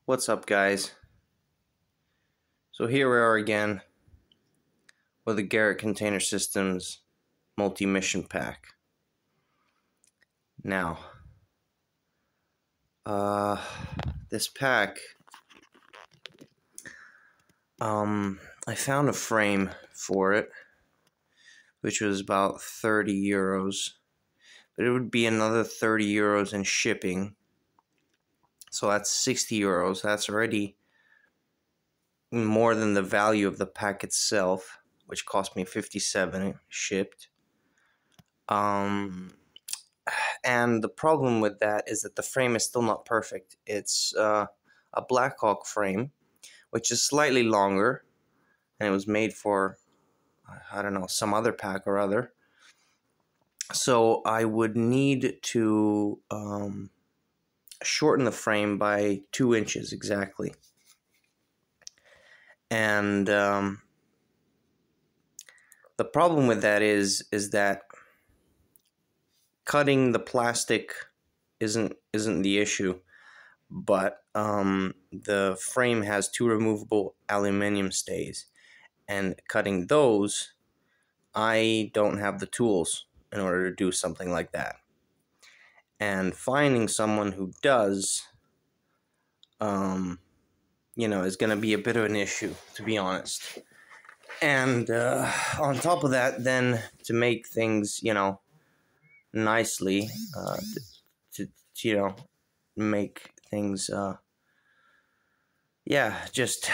What's up, guys? So here we are again with the Garrett Container Systems multi-mission pack. Now, this pack, I found a frame for it, which was about 30 euros, but it would be another 30 euros in shipping. So that's 60 euros. That's already more than the value of the pack itself, which cost me 57 shipped. And the problem with that is that the frame is still not perfect. It's a Blackhawk frame, which is slightly longer, and it was made for, I don't know, some other pack or other. So I would need to shorten the frame by 2 inches exactly. And the problem with that is that cutting the plastic isn't the issue, but the frame has 2 removable aluminum stays, and cutting those, I don't have the tools in order to do something like that. And finding someone who does, is going to be a bit of an issue, to be honest. And on top of that, then to make things, nicely, to make things, just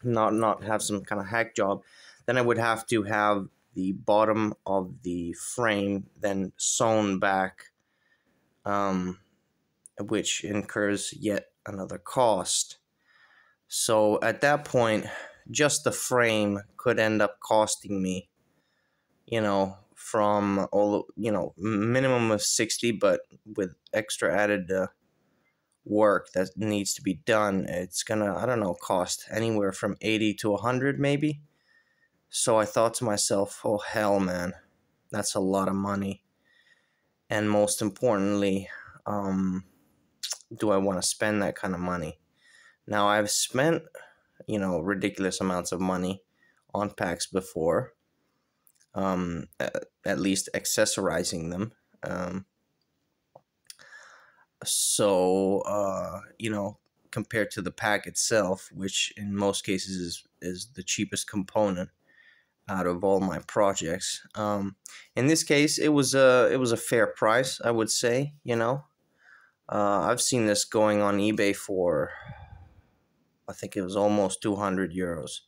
not have some kind of hack job, then I would have to have the bottom of the frame then sewn back, which incurs yet another cost. So at that point, just the frame could end up costing me, from minimum of 60, but with extra added work that needs to be done, it's gonna, I don't know, cost anywhere from 80 to 100 maybe. So I thought to myself, oh hell, man, that's a lot of money. And most importantly, do I want to spend that kind of money? Now, I've spent, ridiculous amounts of money on packs before, at least accessorizing them. Compared to the pack itself, which in most cases is the cheapest component out of all my projects. In this case, it was a fair price, I would say. I've seen this going on eBay for, I think it was almost 200 euros,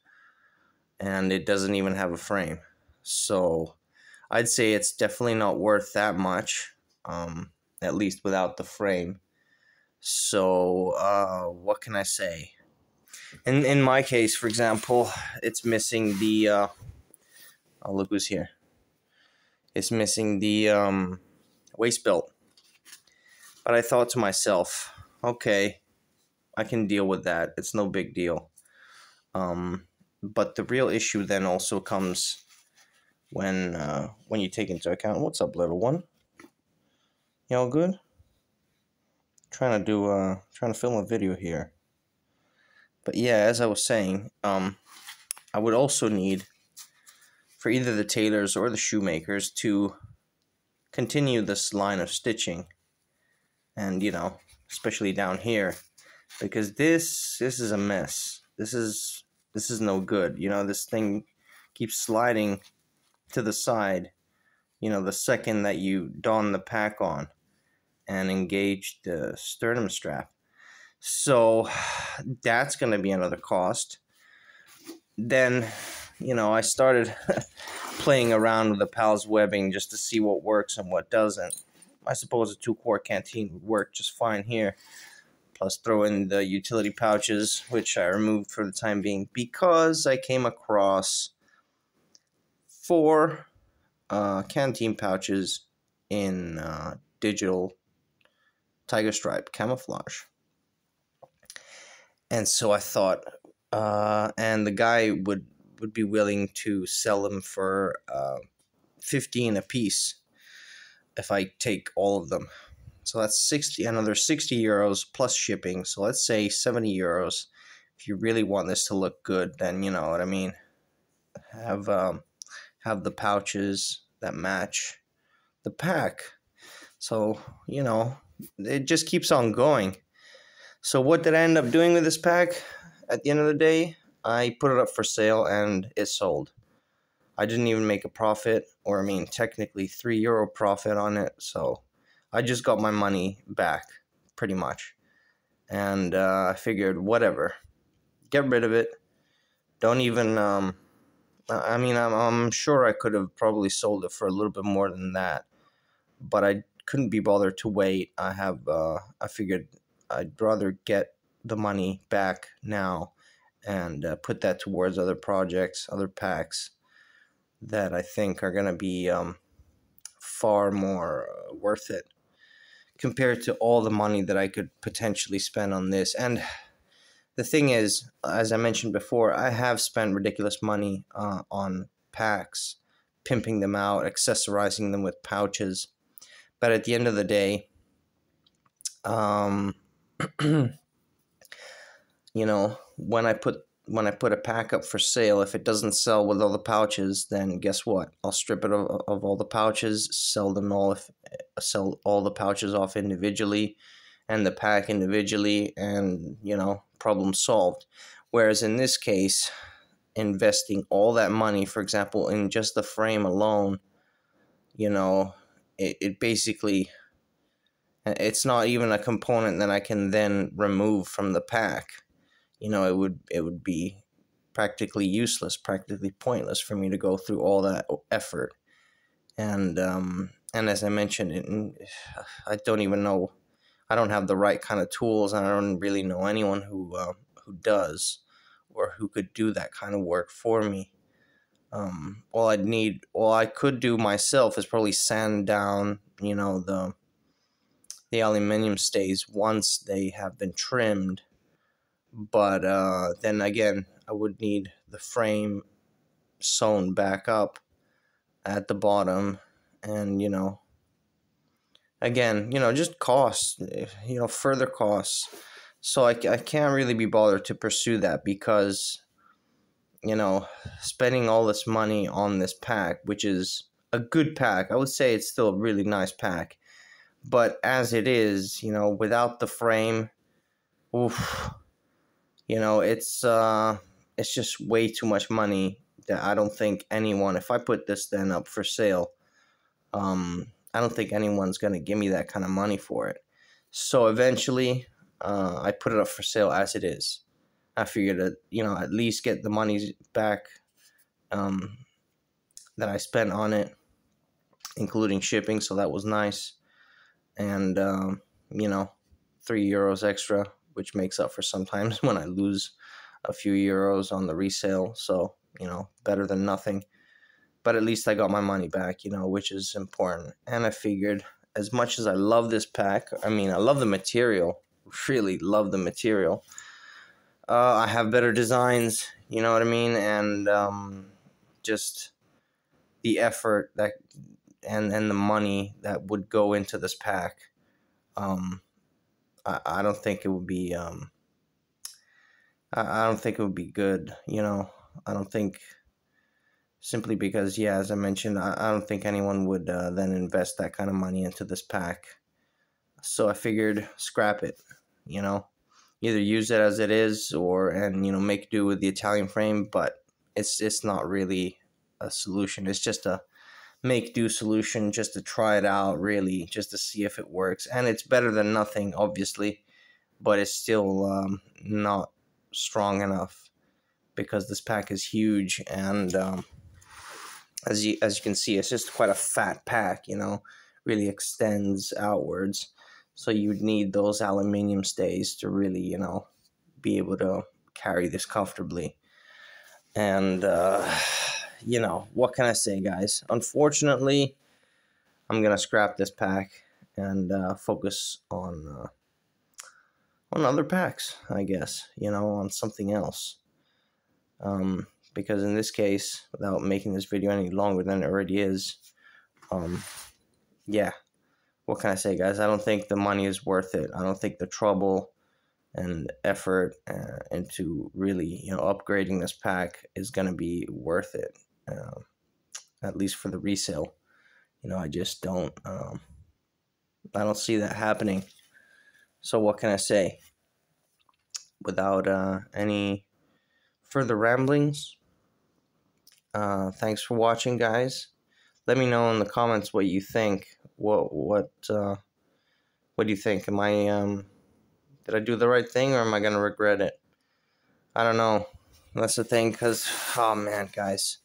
and it doesn't even have a frame. So I'd say it's definitely not worth that much, at least without the frame. So what can I say? In my case, for example, it's missing the oh, look who's here. It's missing the waist belt. But I thought to myself, okay, I can deal with that. It's no big deal. But the real issue then also comes when you take into account, what's up, little one? You all good? Trying to film a video here. But yeah, as I was saying, I would also need for either the tailors or the shoemakers to continue this line of stitching, and especially down here, because this is a mess. This is no good. This thing keeps sliding to the side, the second that you don the pack on and engage the sternum strap. So that's going to be another cost. Then, I started playing around with the PALS webbing just to see what works and what doesn't. I suppose a 2-quart canteen would work just fine here. Plus throw in the utility pouches, which I removed for the time being because I came across 4 canteen pouches in digital tiger stripe camouflage. And so I thought, and the guy would be willing to sell them for 15 a piece if I take all of them. So that's 60, another 60 euros plus shipping. So let's say 70 euros. If you really want this to look good, then you know what I mean. Have the pouches that match the pack. So, you know, it just keeps on going. So what did I end up doing with this pack? At the end of the day, I put it up for sale and it sold. I didn't even make a profit, or I mean, technically €3 profit on it. So I just got my money back, pretty much. And I figured, whatever, get rid of it. Don't even, I mean, I'm sure I could have probably sold it for a little bit more than that, but I couldn't be bothered to wait. I figured I'd rather get the money back now and put that towards other projects, other packs that I think are going to be far more worth it compared to all the money that I could potentially spend on this. And the thing is, as I mentioned before, I have spent ridiculous money on packs, pimping them out, accessorizing them with pouches. But at the end of the day, you know, when I put a pack up for sale, if it doesn't sell with all the pouches, then guess what? I'll strip it of all the pouches, sell all the pouches off individually, and the pack individually, and you know, problem solved. Whereas in this case, investing all that money, for example, in just the frame alone, you know, it basically, it's not even a component that I can then remove from the pack. You know, it would be practically useless, practically pointless for me to go through all that effort. And as I mentioned, I don't even know. I don't have the right kind of tools, and I don't really know anyone who does, or who could do that kind of work for me. All I could do myself is probably sand down, you know, the aluminium stays once they have been trimmed. But then again, I would need the frame sewn back up at the bottom, and you know, again, you know, just costs, you know, further costs. So I can't really be bothered to pursue that because, you know, spending all this money on this pack, which is a good pack, I would say it's still a really nice pack, but as it is, you know, without the frame, oof, you know, it's just way too much money that I don't think anyone, if I put this then up for sale, I don't think anyone's going to give me that kind of money for it. So eventually, I put it up for sale as it is. I figured that, you know, at least get the money back that I spent on it, including shipping, so that was nice. And, you know, €3 extra, which makes up for sometimes when I lose a few euros on the resale. So, you know, better than nothing. But at least I got my money back, you know, which is important. And I figured, as much as I love this pack, I mean, I love the material, really love the material. I have better designs, you know what I mean? And just the effort that and the money that would go into this pack, I don't think it would be I don't think it would be good, you know. I don't think, simply because, yeah, as I mentioned, I don't think anyone would then invest that kind of money into this pack. So I figured, scrap it, you know. Either use it as it is, and you know, make do with the Italian frame, but it's not really a solution. It's just a make do solution, just to try it out, really, just to see if it works. And it's better than nothing, obviously, but it's still not strong enough, because this pack is huge, and as you can see, it's just quite a fat pack, you know, really extends outwards. So you would need those aluminium stays to really, you know, be able to carry this comfortably. And, you know, what can I say, guys? Unfortunately, I'm going to scrap this pack and focus on other packs, I guess, you know, on something else. Because in this case, without making this video any longer than it already is, yeah, what can I say, guys? I don't think the money is worth it. I don't think the trouble and effort into really, upgrading this pack is going to be worth it, at least for the resale. I just don't, I don't see that happening. So what can I say? Without any further ramblings, thanks for watching, guys. Let me know in the comments what you think. What do you think? Am I did I do the right thing, or am I gonna regret it? I don't know. That's the thing, because oh man, guys,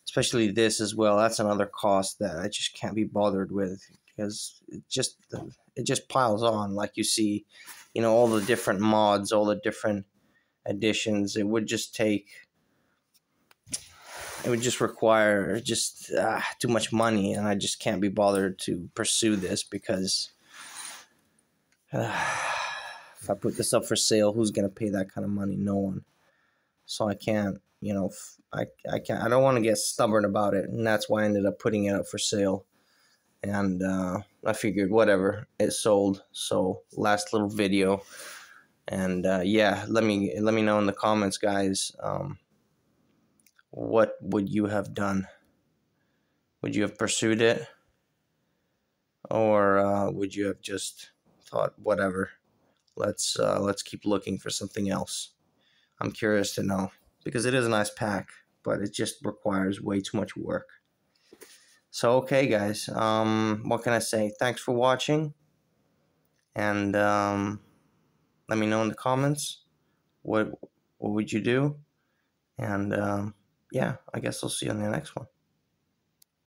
especially this as well. That's another cost that I just can't be bothered with, because it just piles on. Like you see, all the different mods, all the different additions. It would just require just too much money, and I just can't be bothered to pursue this, because if I put this up for sale, who's gonna pay that kind of money? No one. So I can't, I can't. I don't want to get stubborn about it, and that's why I ended up putting it up for sale. And I figured, whatever, it sold. So last little video, and yeah, let me know in the comments, guys. What would you have done? Would you have pursued it, or would you have just thought, whatever, let's keep looking for something else? I'm curious to know, because it is a nice pack, but it just requires way too much work. So okay, guys, what can I say? Thanks for watching, and let me know in the comments what would you do, and yeah, I guess I'll see you on the next one.